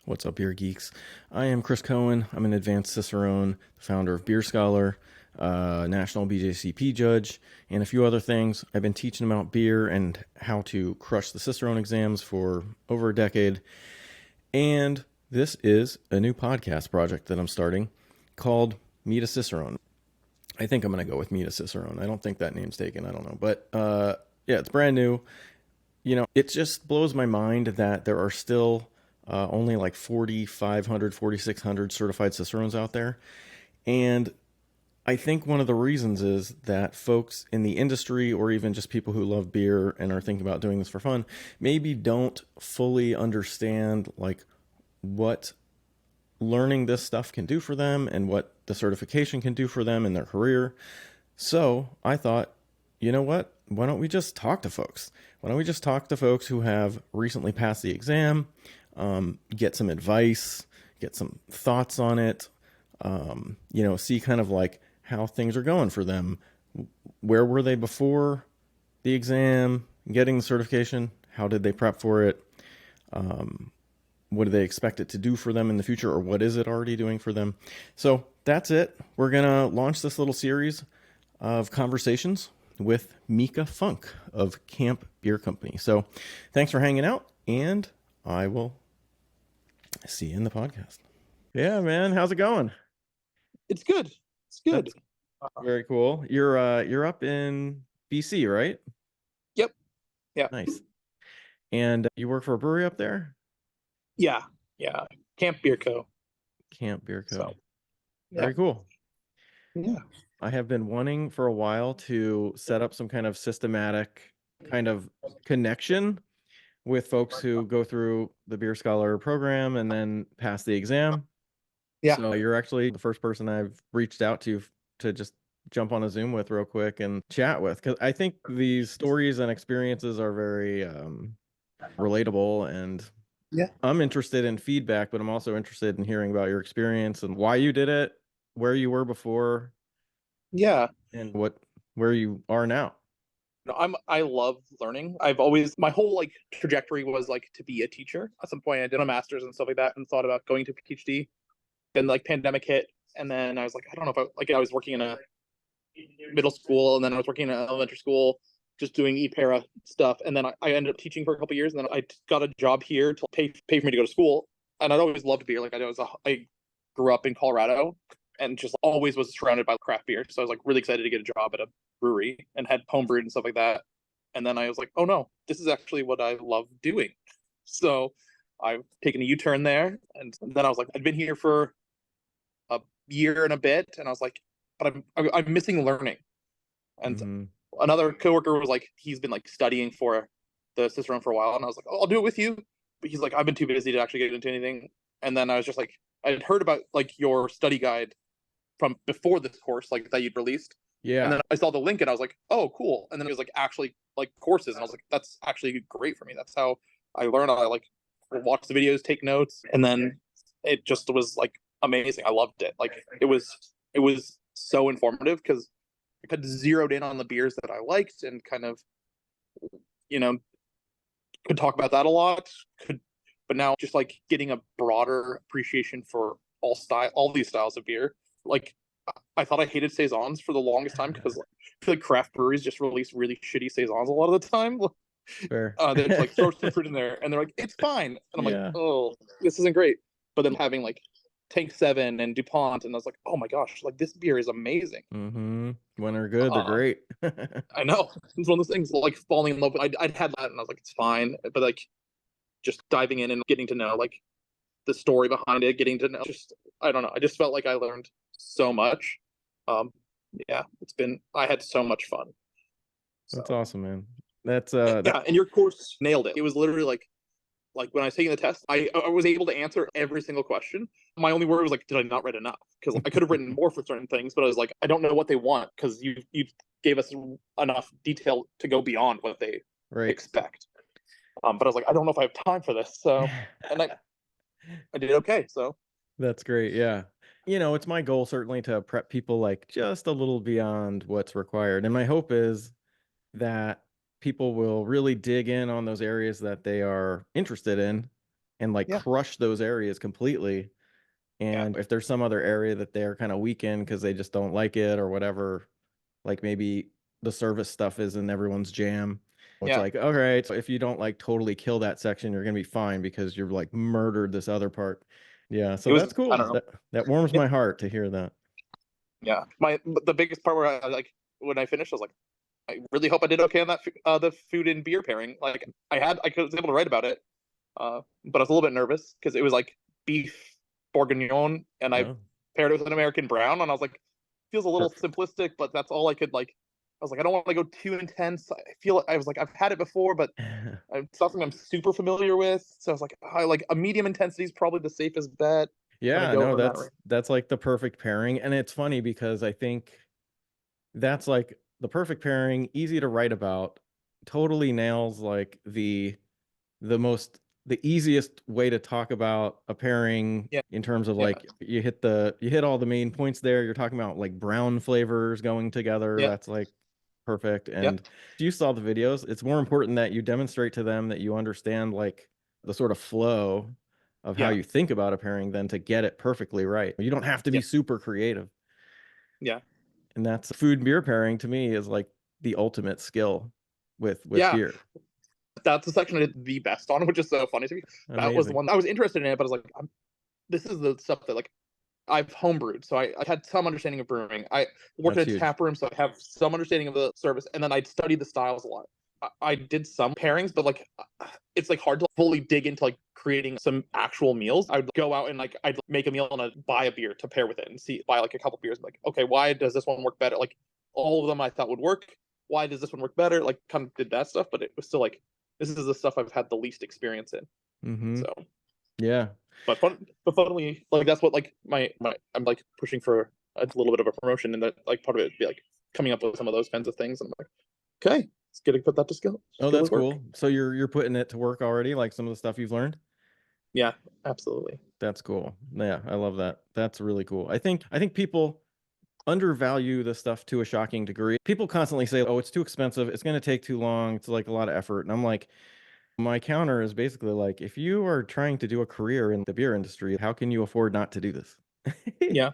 What's up, beer geeks? I am Chris Cohen. I'm an advanced Cicerone, founder of Beer Scholar, national BJCP judge, and a few other things. I've been teaching about beer and how to crush the Cicerone exams for over a decade. And this is a new podcast project that I'm starting called Meet a Cicerone. I think I'm going to go with Meet a Cicerone. I don't think that name's taken. I don't know. But yeah, it's brand new. It just blows my mind that there are still only like 4,500, 4,600 certified Cicerones out there. And I think one of the reasons is that folks in the industry, or even just people who love beer and are thinking about doing this for fun, maybe don't fully understand like what learning this stuff can do for them and what the certification can do for them in their career. So I thought, you know what? Why don't we just talk to folks? Why don't we just talk to folks who have recently passed the exam, get some advice, get some thoughts on it, see kind of like how things are going for them. Where were they before the exam, getting the certification? How did they prep for it? What do they expect it to do for them in the future, or what is it already doing for them? So that's it. We're going to launch this little series of conversations with Micah Funk of Camp Brew Co. So thanks for hanging out, and I will see you in the podcast. Yeah, man. How's it going? It's good. It's good. That's very cool. You're up in BC, right? Yep. Yeah. Nice. And you work for a brewery up there? Yeah. Yeah. Camp Brew Co. Camp Brew Co. So, yeah. Very cool. Yeah. I have been wanting for a while to set up some kind of systematic kind of connection with folks who go through the Beer Scholar program and then pass the exam. Yeah. So you're actually the first person I've reached out to just jump on a Zoom with real quick and chat with, because I think these stories and experiences are very relatable, and Yeah. I'm interested in feedback, but I'm also interested in hearing about your experience and why you did it, where you were before, Yeah. and where you are now. No, I love learning. I've always my whole like trajectory was like to be a teacher. At some point I did a master's and stuff like that and thought about going to PhD. Then like pandemic hit, and then I was like, I don't know if I was working in a middle school, and then I was working in an elementary school just doing e-para stuff, and then I ended up teaching for a couple of years, and then I got a job here to pay for me to go to school. And I'd always loved beer. Like I grew up in Colorado and just always was surrounded by craft beer, so I was like really excited to get a job at a brewery and had homebrewed and stuff like that. And then I was like, oh no, this is actually what I love doing. So I've taken a U-turn there, and then I was like, I'd been here for a year and a bit, and I was like, but I'm missing learning. And Mm-hmm. another coworker was like, he's been like studying for the Cicerone for a while, and I was like, oh, I'll do it with you. But he's like, I've been too busy to actually get into anything. And then I was just like, I had heard about like your study guide from before this course, like that you'd released. And Yeah. then I saw the link and I was like, oh, cool. And then it was like actually like courses, and I was like, that's actually great for me. That's how I learn. I like watch the videos, take notes, and then it just was like amazing. I loved it. Like it was so informative because I kind of zeroed in on the beers that I liked and kind of, you know, could talk about that a lot. But now just like getting a broader appreciation for all these styles of beer. Like I thought I hated saisons for the longest time because like, I feel like craft breweries just release really shitty saisons a lot of the time. Fair. They just like throw some fruit in there and they're like, it's fine. And I'm like, Yeah. oh, this isn't great. But then having like Tank 7 and DuPont, and I was like, oh my gosh, like this beer is amazing. Mm-hmm. When they're good, they're Uh, great. I know. It's one of those things like falling in love. I'd had that and I was like, it's fine. But like just diving in and getting to know like the story behind it, getting to know just, I don't know. I just felt like I learned so much. Um, yeah, I had so much fun. That's So awesome, man. That's yeah, and your course nailed it. It was literally like when I was taking the test, I was able to answer every single question. My only worry was like, did I not write enough? Because I could have written more for certain things, but I was like, I don't know what they want because you gave us enough detail to go beyond what they right. expect. But I was like, I don't know if I have time for this. So, and I did okay. So That's great. Yeah. It's my goal certainly to prep people like just a little beyond what's required. And my hope is that people will really dig in on those areas that they are interested in and like Yeah. crush those areas completely. Yeah. And if there's some other area that they're kind of weak in because they just don't like it or whatever, like maybe the service stuff isn't everyone's jam. It's Yeah. like, all right, so if you don't like totally kill that section, you're gonna be fine because you're like murdered this other part. Yeah, so It was, that's I cool. don't know. That warms Yeah. my heart to hear that. Yeah. The biggest part where I like when I finished, I was like, I really hope I did okay on that the food and beer pairing. Like I was able to write about it, but I was a little bit nervous because it was like beef bourguignon, and I Oh, paired it with an American brown, and I was like, feels a little per- simplistic, but that's all I could like. I was like, I don't want to go too intense. I feel I was like, I've had it before, but it's something I'm super familiar with. So I was like, I like a medium intensity is probably the safest bet. Kind of yeah, go no, in that range. that's like the perfect pairing. And it's funny because I think that's like the perfect pairing, easy to write about, totally nails like the most the easiest way to talk about a pairing Yeah. in terms of Yeah. like you hit all the main points there. You're talking about like brown flavors going together. Yeah. That's like perfect. Yeah. And if you saw the videos, it's more important that you demonstrate to them that you understand like the sort of flow of how Yeah. you think about a pairing than to get it perfectly right. You don't have to be Yeah. super creative. Yeah. And that's food and beer pairing to me is like the ultimate skill with Yeah. beer. That's the section I did the best on, which is so funny to me. That was the Amazing. one I was interested in it, but I was like, this is the stuff that like I've homebrewed, so I had some understanding of brewing. I worked That's in a huge. tap room, so I have some understanding of the service, and then I'd studied the styles a lot. I did some pairings, but like it's like hard to fully dig into like creating some actual meals. I'd go out and like I'd make a meal and I'd buy a beer to pair with it and see buy like a couple beers. Like, okay, why does this one work better? Like all of them I thought would work. Why does this one work better? Like kind of did that stuff, but it was still like this is the stuff I've had the least experience in. Mm-hmm. So Yeah. but funnily, like that's what like my I'm like pushing for a little bit of a promotion, and that like part of it would be like coming up with some of those kinds of things. And I'm like, okay, it's good to put that to Oh, skill that's at work. cool. So you're putting it to work already, like some of the stuff you've learned? Yeah, absolutely. That's cool. Yeah, I love that. That's really cool. I think people undervalue this stuff to a shocking degree. People constantly say, "Oh, it's too expensive. It's going to take too long. It's like a lot of effort." And I'm like, my counter is basically like, if you are trying to do a career in the beer industry, how can you afford not to do this? Yeah,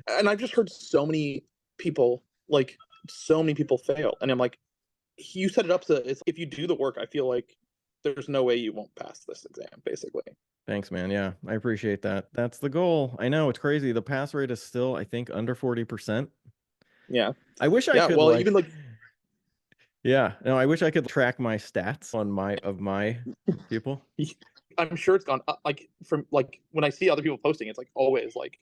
and I've just heard so many people like so many people fail, and I'm like, you set it up so it's if you do the work, I feel like there's no way you won't pass this exam, basically. Thanks, man. Yeah, I appreciate that. That's the goal. I know it's crazy. The pass rate is still, I think, under 40%. Yeah, I wish I yeah. could Well, even like like Yeah, no, I wish I could track my stats on my people. I'm sure it's gone like from like when I see other people posting, it's like always like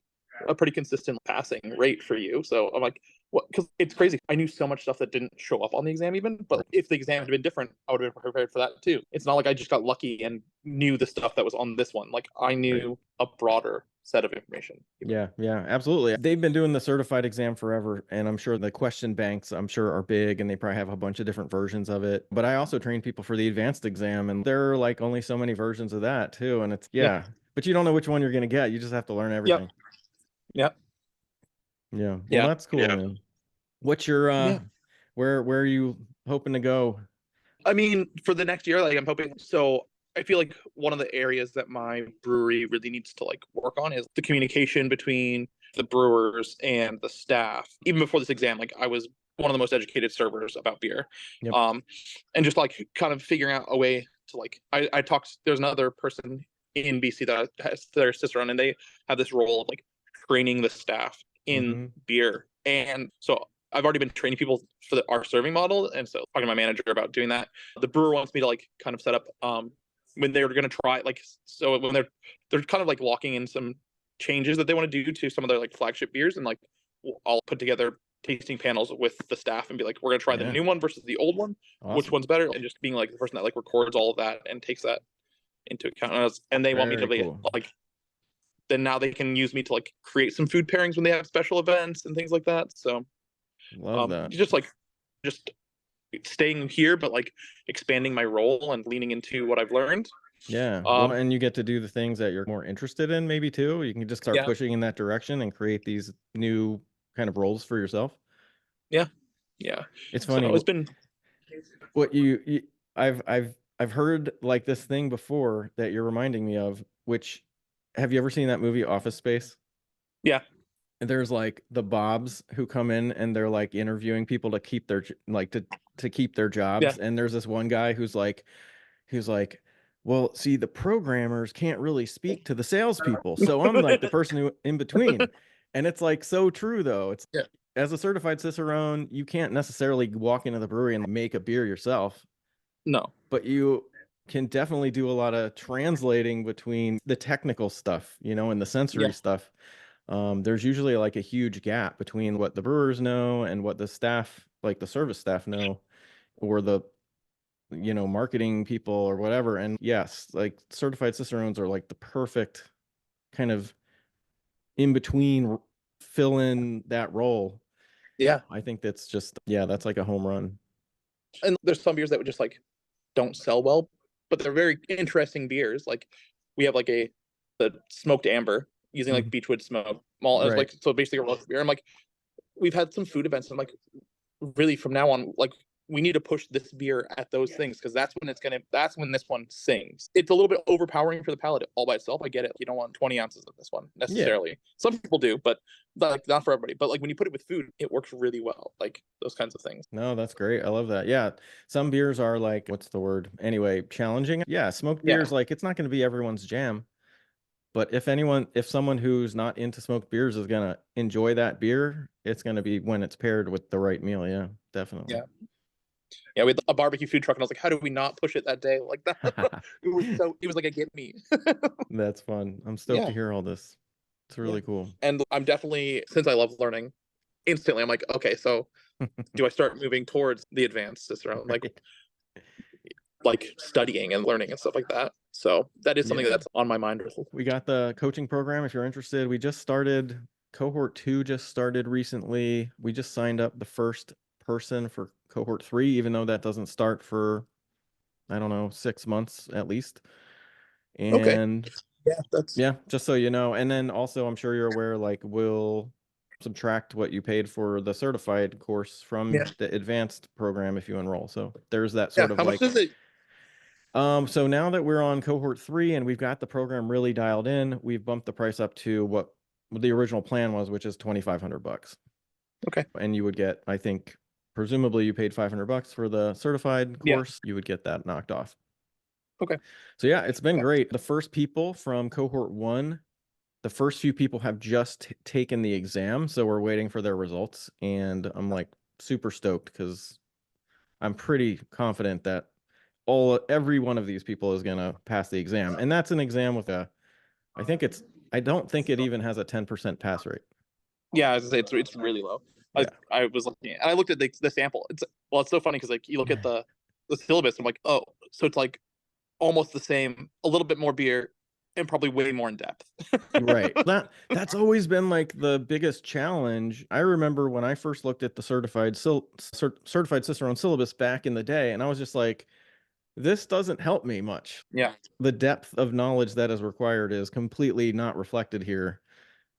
a pretty consistent passing rate for you. So I'm like, what? Because it's crazy. I knew so much stuff that didn't show up on the exam even, but Right. if the exam had been different, I would have prepared for that too. It's not like I just got lucky and knew the stuff that was on this one. Like I Right. knew a broader set of information. Even. Yeah, yeah, absolutely. They've been doing the certified exam forever, and I'm sure the question banks, I'm sure, are big, and they probably have a bunch of different versions of it. But I also train people for the advanced exam, and there are like only so many versions of that too. And it's Yeah. yeah, but you don't know which one you're gonna get. You just have to learn Yep. everything. Yep. Yeah. Well, Yeah. that's cool, yeah, man. What's your Yeah. where are you hoping to go? I mean, for the next year, like I'm hoping. So I feel like one of the areas that my brewery really needs to like work on is the communication between the brewers and the staff. Even before this exam, like I was one of the most educated servers about beer, Yep. um, and just like kind of figuring out a way to like I talked. There's another person in BC that has their Cicerone, and they have this role of like training the staff in Mm-hmm. beer, and so I've already been training people for our serving model, and so talking to my manager about doing that. The brewer wants me to like kind of set up when they're going to try like so when they're kind of like locking in some changes that they want to do to some of their like flagship beers, and like I'll put together tasting panels with the staff and be like, we're going to try the Yeah. new one versus the old one, which Awesome. one's better, and just being like the person that like records all of that and takes that into account. And they want me to Very be cool. like then now they can use me to like create some food pairings when they have special events and things like that. So Love that. just like just staying here, but like expanding my role and leaning into what I've learned. Yeah. Well, Um, and you get to do the things that you're more interested in, maybe too. You can just start yeah, pushing in that direction and create these new kind of roles for yourself. yeah, yeah. It's So funny it's been, what I've I've heard like this thing before that you're reminding me of, which have you ever seen that movie Office Space? Yeah, And there's like the Bobs who come in and they're like interviewing people to keep their like to keep their yeah. jobs. And there's this one guy who's like, well, see, the programmers can't really speak to the salespeople, so I'm like the person who in between. And it's like so true though. It's Yeah. as a certified cicerone, you can't necessarily walk into the brewery and make a beer yourself, No. but you can definitely do a lot of translating between the technical stuff, and the sensory Yeah. stuff. There's usually like a huge gap between what the brewers know and what the staff, like the service staff, know, or the marketing people or whatever. And yes, like certified cicerones are like the perfect kind of in between, fill in that role. Yeah. I think that's just, yeah, that's like a home run. And there's some beers that would just like don't sell well, but they're very interesting beers. Like we have like the smoked amber using like Mhm. beechwood smoke malt as Right. like so basically a roast beer. I'm like we've had some food events and I'm like really from now on like we need to push this beer at those things because that's when this one sings. It's a little bit overpowering for the palate all by itself. I get it. You don't want 20 ounces of this one Yeah. necessarily. Some people do, but like not for everybody. But like when you put it with food, it works really well. Like those kinds of things. No, that's great. I love that. Yeah. Some beers are like, what's the word? Anyway, challenging. Yeah. Smoked Yeah. beers, like, it's not going to be everyone's jam. But if someone who's not into smoked beers is going to enjoy that beer, it's going to be when it's paired with the right meal. Yeah, definitely. Yeah. Yeah, we had a barbecue food truck, and I was like, "How do we not push it that day?" Like that, it was like a get me. That's fun. I'm stoked to Yeah, hear all this. It's yeah, really cool. and I'm definitely since I love learning, instantly I'm like, okay, so do I start moving towards the advanced Cicerone, Right. like studying and learning and stuff like that? So that is something Yeah. that's on my mind. We got the coaching program if you're interested. We just started, cohort 2 just started recently. We just signed up the first person for cohort 3, even though that doesn't start for, I don't know, 6 months at least. Okay, And yeah, that's yeah, just so you know. And then also, I'm sure you're aware, like, we'll subtract what you paid for the certified course yeah, from the advanced program if you enroll. So there's that yeah. sort of How much like, does it? so now that we're on cohort 3 and we've got the program really dialed in, we've bumped the price up to what the original plan was, which is $2,500. Okay, And you would get, I think, presumably you paid $500 for the certified yeah, course, you would get that knocked off. okay, So yeah, it's been yeah, great. The first people from cohort 1, the first few people have just taken the exam, so we're waiting for their results. And I'm like super stoked because I'm pretty confident that every one of these people is going to pass the exam. And that's an exam with I don't think it even has a 10% pass rate. yeah. As I say, it's really low. Yeah. I was looking, and I looked at the sample. It's so funny because like you look at the syllabus, I'm like, oh, so it's like almost the same, a little bit more beer, and probably way more in depth. Right. That's always been like the biggest challenge. I remember when I first looked at the certified Cicerone syllabus back in the day, and I was just like, this doesn't help me much. Yeah, The depth of knowledge that is required is completely not reflected here.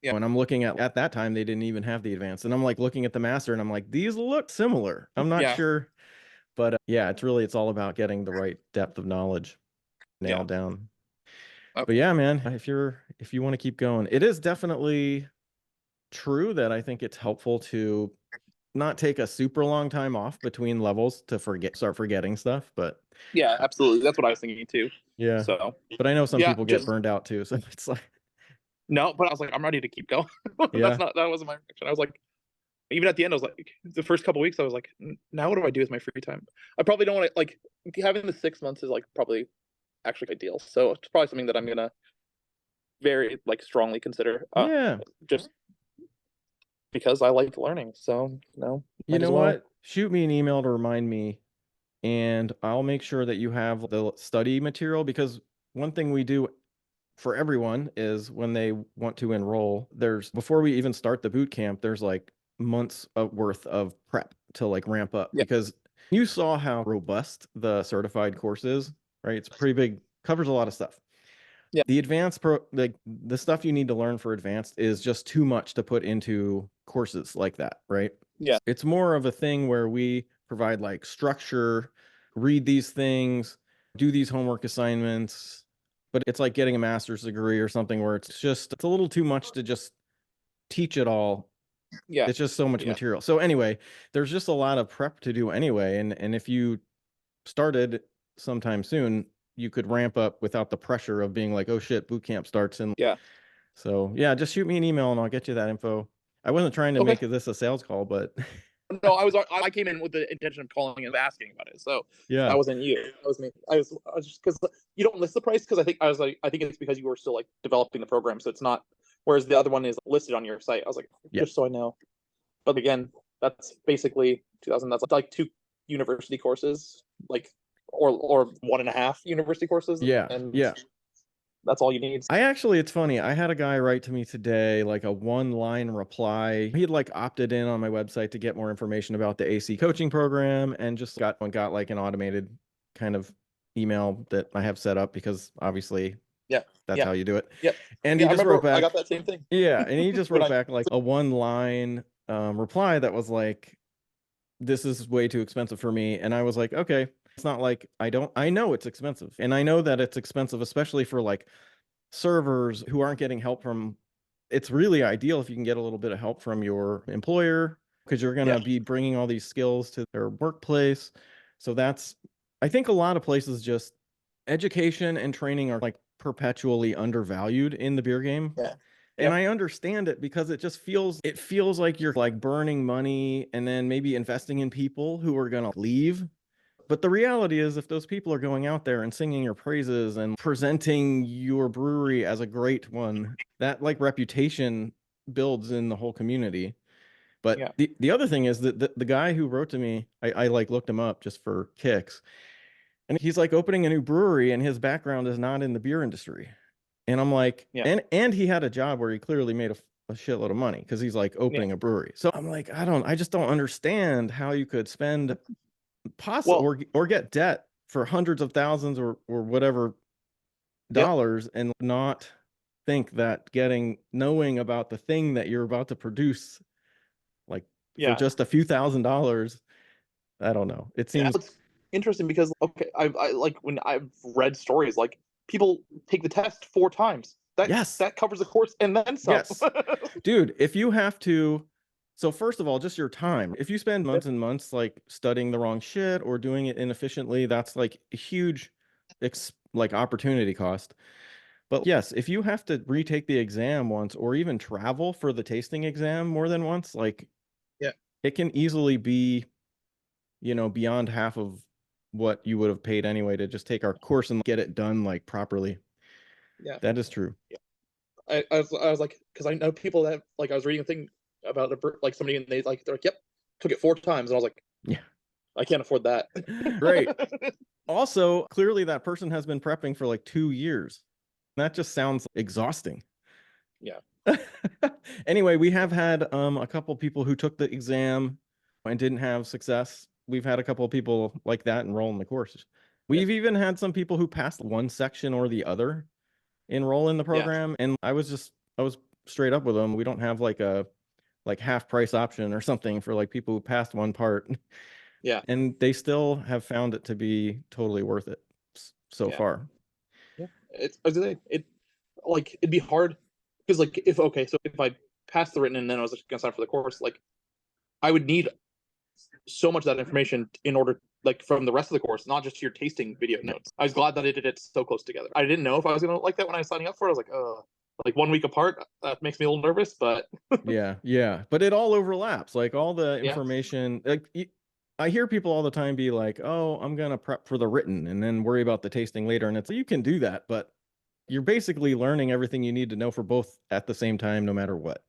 yeah, When I'm looking at that time, they didn't even have the advanced, and I'm like looking at the master, and I'm like, these look similar. I'm not yeah, sure, but yeah, it's all about getting the right depth of knowledge yeah. nailed down. But Okay. yeah, man, if you want to keep going, it is definitely true that I think it's helpful to not take a super long time off between levels to start forgetting stuff. But Yeah, absolutely. That's what I was thinking too. yeah, So but I know some yeah, people get just burned out too, so it's like, no. But I was like, I'm ready to keep going. yeah, That wasn't my reaction. I was like, even at the end, I was like, the first couple weeks, I was like, now what do I do with my free time? I probably don't want to like having the 6 months is like probably actually ideal. So it's probably something that I'm gonna very like strongly consider. yeah. Just because I like learning. So You might as know well. what? Shoot me an email to remind me, and I'll make sure that you have the study material, because one thing we do for everyone is when they want to enroll, there's before we even start the boot camp, there's like months of worth of prep to like ramp up, Yeah, because you saw how robust the certified course is, right? It's pretty big, covers a lot of stuff. yeah, The advanced like the stuff you need to learn for advanced is just too much to put into courses like that, right? yeah, It's more of a thing where we provide like structure, read these things, do these homework assignments, but it's like getting a master's degree or something where it's a little too much to just teach it all. Yeah. It's just so much Yeah. material. So anyway, there's just a lot of prep to do anyway. And if you started sometime soon, you could ramp up without the pressure of being like, oh shit, boot camp starts in. Yeah. So yeah, just shoot me an email and I'll get you that info. I wasn't trying to Okay. make this a sales call, but No, I came in with the intention of calling and asking about it. So yeah. that wasn't you. That was me. I was just because you don't list the price because I think it's because you were still like developing the program, so it's not. Whereas the other one is listed on your site. I was like, Yeah. just so I know. But again, that's basically 2000. That's like 2 university courses, like or 1.5 university courses. Yeah. And Yeah. that's all you need. It's funny. I had a guy write to me today, like a 1-line reply. He had like opted in on my website to get more information about the AC coaching program and just got like an automated kind of email that I have set up because obviously Yeah. that's Yeah. how you do it. Yep. And Yeah, he I just remember wrote back. I got that same thing. Yeah. And he just When wrote back like a 1-line reply that was like, this is way too expensive for me. And I was like, okay, it's not like I know it's expensive. And I know that it's expensive, especially for like servers who aren't getting help from. It's really ideal if you can get a little bit of help from your employer because you're going to be bringing all these skills to their workplace. So I think a lot of places just education and training are like perpetually undervalued in the beer game. Yeah. And I understand it because it feels like you're like burning money and then maybe investing in people who are going to leave. But the reality is, if those people are going out there and singing your praises and presenting your brewery as a great one, that like reputation builds in the whole community. But the other thing is that the guy who wrote to me, I like looked him up just for kicks. And he's like opening a new brewery and his background is not in the beer industry. And I'm like, and he had a job where he clearly made a shitload of money because he's like opening a brewery. So I'm like, I just don't understand how you could spend or get debt for hundreds of thousands or whatever dollars and not think that knowing about the thing that you're about to produce, like for just a few $1,000s, I don't know. It seems it's interesting because I like when I've read stories like people take the test 4 times. That covers the course and then some. Yes. Dude, if you have to. So first of all, just your time. If you spend months and months like studying the wrong shit or doing it inefficiently, that's like a huge like opportunity cost. But yes, if you have to retake the exam once or even travel for the tasting exam more than once, like it can easily be, beyond half of what you would have paid anyway to just take our course and get it done like properly. Yeah. That is true. Yeah. I was like, because I know people that like I was reading a thing about like somebody and they're like, yep, took it 4 times, and I was like, yeah, I can't afford that. Right. Also, clearly that person has been prepping for like 2 years. That just sounds exhausting. Yeah. Anyway, we have had a couple people who took the exam and didn't have success. We've had a couple of people like that enroll in the courses. We've even had some people who passed one section or the other enroll in the program. And I was straight up with them. We don't have like a half price option or something for like people who passed one part. Yeah. And they still have found it to be totally worth it so far. Yeah. It'd be hard because like if I passed the written and then I was gonna sign up for the course, like I would need so much of that information in order like from the rest of the course, not just your tasting video notes. I was glad that I did it so close together. I didn't know if I was gonna like that when I was signing up for it. I was like, like 1 week apart, that makes me a little nervous, but yeah. But it all overlaps. Like all the information, like I hear people all the time be like, oh, I'm gonna prep for the written and then worry about the tasting later. And it's you can do that, but you're basically learning everything you need to know for both at the same time, no matter what.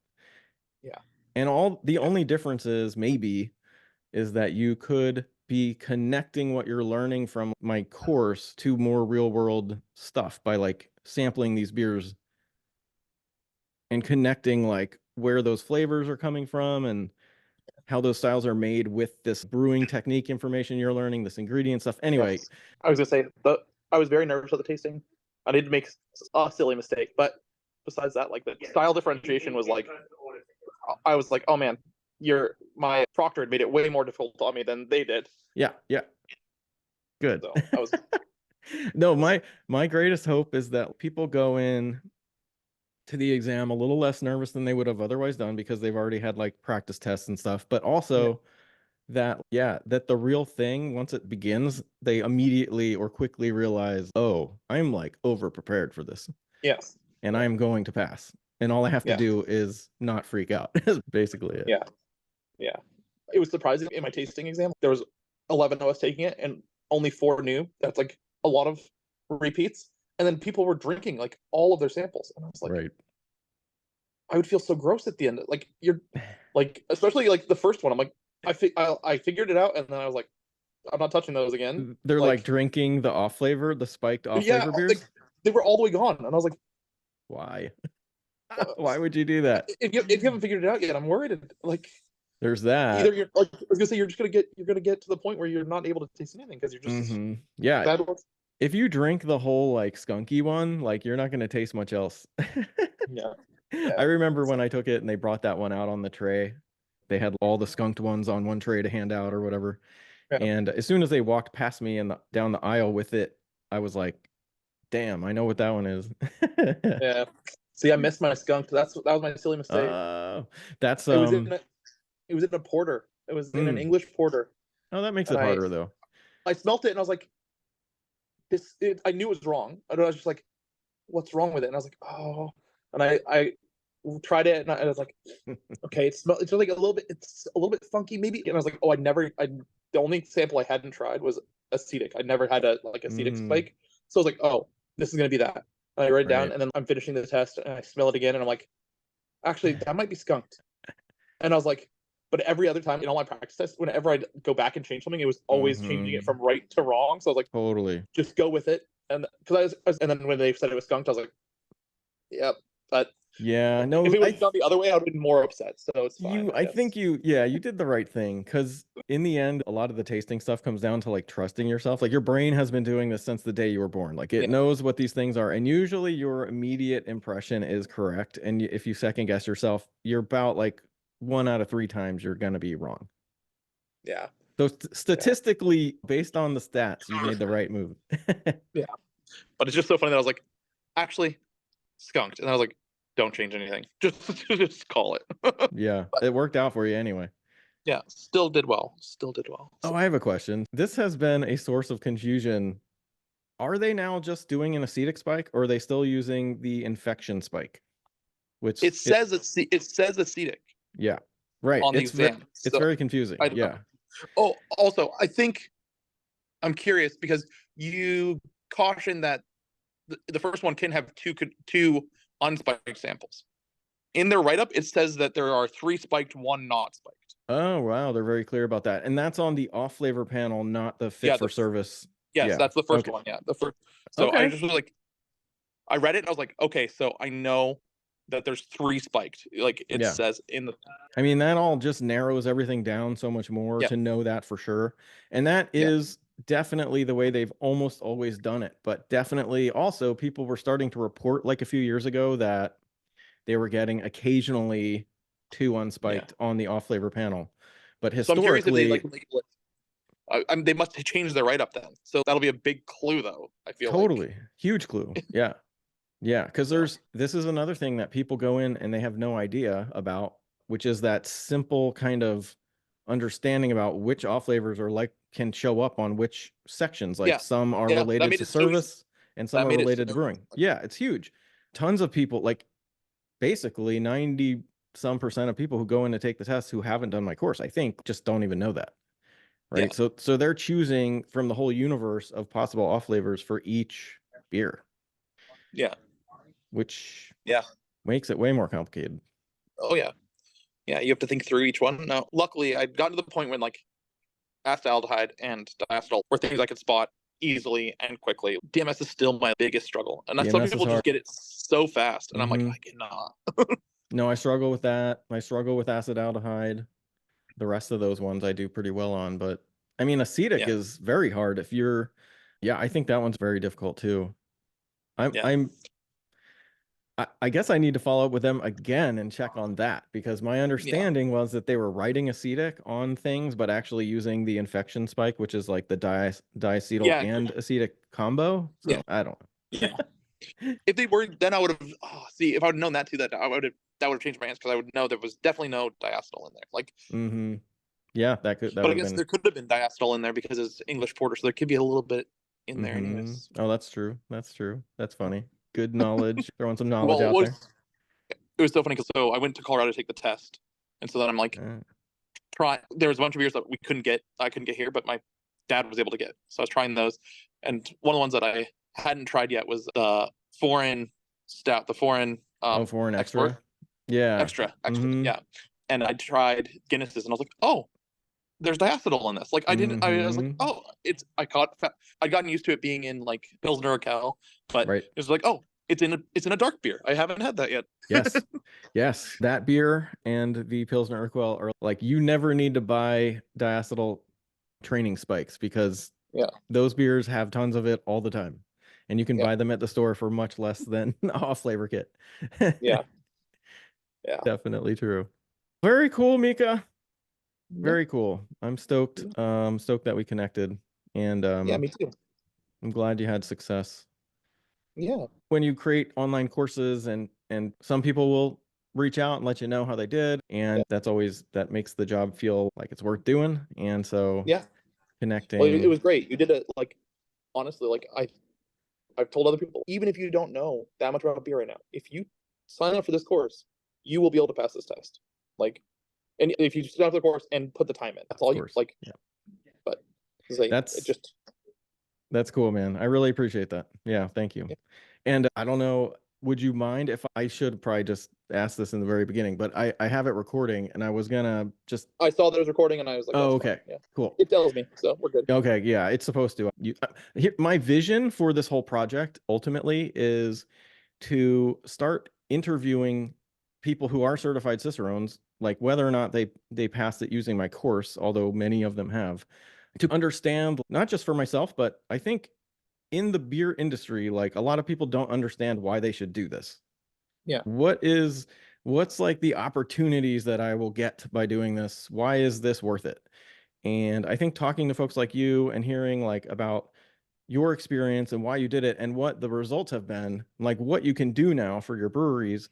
Yeah. And only difference is that you could be connecting what you're learning from my course to more real world stuff by like sampling these beers and connecting like where those flavors are coming from and how those styles are made with this brewing technique information you're learning, this ingredient stuff. Anyway, I was gonna say I was very nervous at the tasting. I didn't make a silly mistake, but besides that, like the style differentiation was like, I was like, oh man, my proctor had made it way more difficult on me than they did. Yeah. Good. So No, my greatest hope is that people go in to the exam a little less nervous than they would have otherwise done because they've already had like practice tests and stuff, but Yeah. also that, yeah, that the real thing, once it begins, they immediately or quickly realize, oh, I'm like over prepared for this Yes. and Yeah. I'm going to pass. And all I have to Yeah. do is not freak out, is basically it. Yeah. Yeah. It was surprising in my tasting exam. There was 11 of us taking it, and only 4 knew. That's like a lot of repeats. And then people were drinking like all of their samples, and I was like, Right. I would feel so gross at the end. Like you're, like especially like the first one. I'm like, I figured it out, and then I was like, I'm not touching those again. They're like Like, drinking the off flavor, the spiked off yeah, flavor beers. like they were all the way gone, and I was like, Why? uh, Why would you do that? if you haven't figured it out yet, I'm worried. Like There's either that. you're like I was gonna say you're gonna get to the point where you're not able to taste anything because you're just Yeah. bad ones. If you drink the whole like skunky one, like you're not going to taste much else. Yeah, I yeah, remember when I took it and they brought that one out on the tray. They had all the skunked ones on one tray to hand out or whatever. yeah, And as soon as they walked past me and down the aisle with it, I was like, "Damn, I know what that one is." yeah. See, I missed my skunk. That was my silly mistake. Uh, that's It was in a, it was in a porter. It was in an mm. English porter, Oh, that makes and it harder though. I smelt it and I was like, I knew it was wrong. And I was just like, what's wrong with it? And I was like, oh. And I tried it and I was like, okay, it's like it's a little bit funky maybe. And I was like, oh, the only sample I hadn't tried was acetic. I never had a like acetic Mm, spike. So I was like, oh, this is gonna be that. And I write it down right. and then I'm finishing the test and I smell it again and I'm like, actually, that might be skunked. And I was like, but every other time in all my practice tests, whenever I go back and change something, it was always changing it Hmm. from right to wrong. So I was like, Totally. just go with it. And because and then when they said it was skunked, I was like, yep. But Yeah, if no, it would have gone the other way, I would have been more upset. So it's fine, I I think guess. yeah, you did the right thing because in the end, a lot of the tasting stuff comes down to like trusting yourself. Like your brain has been doing this since the day you were born. Like it Yeah. knows what these things are, and usually your immediate impression is correct. And if you second guess yourself, you're about like 1 out of 3 times you're gonna be wrong. Yeah. So Yeah. statistically, based on the stats, you made the right move. Yeah. But it's just so funny that I was like, actually, skunked. And I was like, don't change anything. Just call it. Yeah, But it worked out for you anyway. yeah, still did well. Still did well. Oh, So I have a question. This has been a source of confusion. Are they now just doing an acetic spike or are they still using the infection spike? Which it it says acetic yeah. Right. on the exam. It's So very confusing. I don't know. Yeah. Oh, also, I think I'm curious because you caution that the first one can have two unspiked samples. In their write up, it says that there are 3 spiked, 1 not spiked. Oh, wow, they're very clear about that. And that's on the off flavor panel, not the fit Yeah, for service. yes, Yeah. that's the first Okay. one. Yeah, the first. So I Okay. just was like, I read it and I was like, okay, so I know that there's 3 spiked, like it Yeah. says in the. I mean, that all just narrows everything down so much more Yeah, to know that for sure. And that yeah, is definitely the way they've almost always done it. But definitely also people were starting to report like a few years ago that they were getting occasionally 2 yeah. unspiked on the off flavor panel. But So I'm curious if they like historically, label it. They must change their write up then. So that'll be a big clue, though. I feel like. totally huge clue. Yeah. Yeah. Because So this is another thing that people go in and they have no idea about, which is that simple kind of understanding about which off flavors are like can show up on which sections. Like yeah, some are yeah, that related made to it so. service and some That are made it so. related to brewing. Yeah. It's huge. Tons of people, like basically 90 some percent of people who go in to take the test who haven't done my course, I think, just don't even know that. Yeah, Right. So they're choosing from the whole universe of possible off flavors for each beer, yeah, which yeah. makes it way more complicated. Oh yeah, yeah. You have to think through each one. Now, luckily, I'd gotten to the point when like acetaldehyde and diacetyl were things I could spot easily and quickly. DMS is still my biggest struggle, and some DMS is people hard. just get it so fast, and I'm like, Hmm. I cannot. No, I struggle with that. I struggle with acetaldehyde. The rest of those ones I do pretty well on, but I mean, acetic Yeah, is very hard if you're, yeah, I think that one's very difficult too. I'm, yeah, I'm, I guess I need to follow up with them again and check on that, because my Yeah, understanding was that they were writing acetic on things, but actually using the infection spike, which is like the diacetyl yeah, and acetic combo. yeah, So I don't yeah. If they were, then I would have. Oh, see, if I would have known that too, that would have changed my answer because I would know there was definitely no diacetyl in there. Like, know. Yeah, that but I would have guess been. there could have been diacetyl in there because it's English porter, so there could be a little bit in there, anyways. Oh, that's true. That's true. That's funny. Good knowledge. Throwing some knowledge Well, out there. it was so funny because so I went to Colorado to take the test, and so then I'm like, Uh, try. There was a bunch of beers that I couldn't get here, but my dad was able to get. So I was trying those, and one of the ones that I hadn't tried yet was the foreign stout, the foreign oh, for an export extra. Yeah. extra, yeah. And I tried Guinness's, and I was like, oh, there's diacetyl in this. Like I didn't. I was like, Mm-hmm. oh, it's. I'd gotten used to it being in like Pilsner or Cal, but Right. it was like, oh, it's in a dark beer. I haven't had that yet. Yes. Yes. That beer and the Pilsner Urquell are like, you never need to buy diacetyl training spikes, because Yeah, those beers have tons of it all the time. And you can yeah, buy them at the store for much less than off flavor kit. yeah, yeah, Definitely true. Very cool, Mika. yeah, Very cool. I'm stoked. Stoked that we connected. And yeah. Me too. I'm glad you had success. Yeah, When you create online courses, and some people will reach out and let you know how they did, and yeah, that makes the job feel like it's worth doing. And so yeah. Well, it connecting, was great. You did it like honestly. Like I've told other people, even if you don't know that much about beer right now, if you sign up for this course, you will be able to pass this test. Like, and if you sign up for the course and put the time in, that's of all you course. like. Yeah. But say it That's just that's cool, man. I really appreciate that. Yeah, thank you. yeah. And I don't know, would you mind if I should probably just ask this in the very beginning, but I have it recording, and I was gonna just. I saw that it was recording and I was like, Oh, that's fine. okay. Yeah, Cool. it tells me, so we're good. Okay, yeah, it's supposed to. My vision for this whole project ultimately is to start interviewing people who are certified cicerones, like whether or not they passed it using my course, although many of them have, to understand, not just for myself, but I think in the beer industry, like a lot of people don't understand why they should do this. Yeah, What's like the opportunities that I will get by doing this? Why is this worth it? And I think talking to folks like you and hearing like about your experience and why you did it and what the results have been, like what you can do now for your breweries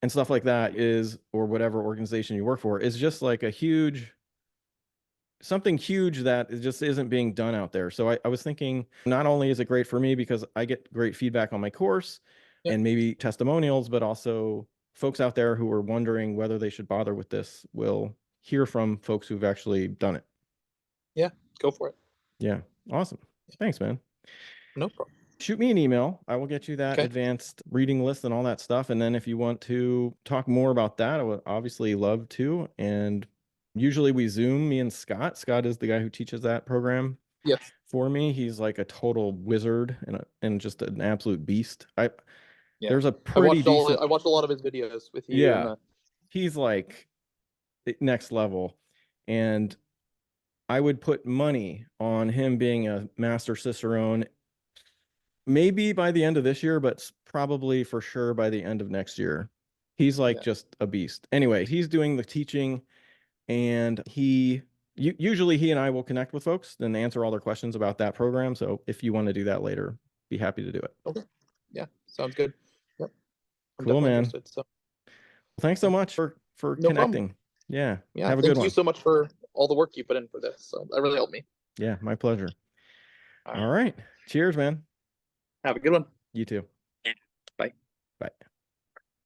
and stuff like that, is, or whatever organization you work for, is just like a huge, something huge that just isn't being done out there. So I was thinking, not only is it great for me because I get great feedback on my course yeah, and maybe testimonials, but also folks out there who are wondering whether they should bother with this will hear from folks who've actually done it. yeah. Go for it. Yeah. Awesome. Thanks, man. No problem. Shoot me an email. I will get you that Okay. advanced reading list and all that stuff. And then if you want to talk more about that, I would obviously love to. And usually we Zoom, me and Scott. Scott is the guy who teaches that program Yes. for me. He's like a total wizard and just an absolute beast. Yeah. There's a pretty decent, I watched a lot of his videos with you and yeah, the he's like next level. And I would put money on him being a master Cicerone, maybe by the end of this year, but probably for sure by the end of next year. He's like yeah. just a beast. Anyway, he's doing the teaching, and usually he and I will connect with folks and answer all their questions about that program. So if you want to do that later, be happy to do it. Okay. Yeah. Sounds good. Yep. I'm Cool, definitely man. interested. So Thanks so yeah. much for No problem. connecting. Yeah. Yeah. Have a good Thank you one. so much for all the work you put in for this. So that really helped me. Yeah, my pleasure. All All right. right. Cheers, man. Have a good one. You too.